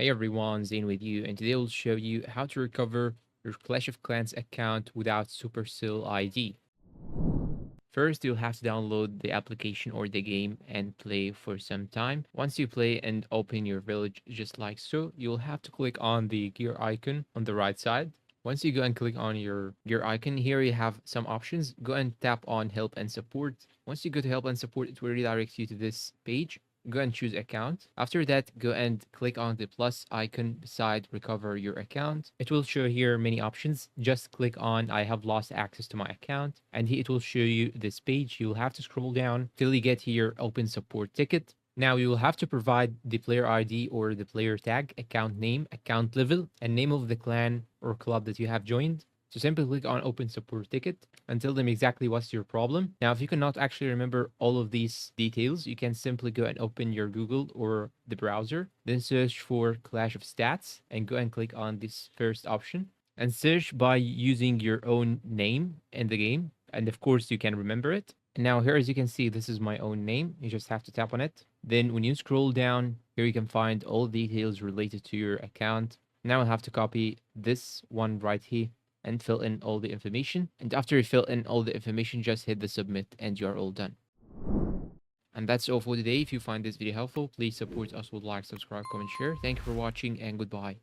Hey everyone, Zane with you, and today I'll show you how to recover your Clash of Clans account without Supercell ID. First, you'll have to download the application or the game and play for some time. Once you play and open your village just like so, you'll have to click on the gear icon on the right side. Once you go and click on your gear icon, here you have some options. Go and tap on help and support. Once you go to help and support, it will redirect you to this page. Go and choose account. After that, go and click on the plus icon beside recover your account. It will show here many options. Just click on I have lost access to my account, and here it will show you this page. You'll have to scroll down till you get here open support ticket. Now you will have to provide the player ID or the player tag, account name, account level, and name of the clan or club that you have joined. So simply click on open support ticket and tell them exactly what's your problem. Now, if you cannot actually remember all of these details, you can simply go and open your Google or the browser, then search for Clash of Stats and go and click on this first option and search by using your own name in the game. And of course, you can remember it. And now here, as you can see, this is my own name. You just have to tap on it. Then when you scroll down, here you can find all details related to your account. Now I have to copy this one right here and fill in all the information. And after you fill in all the information, just hit the submit and you're all done. And that's all for today. If you find this video helpful, please support us with like, subscribe, comment, share. Thank you for watching and goodbye.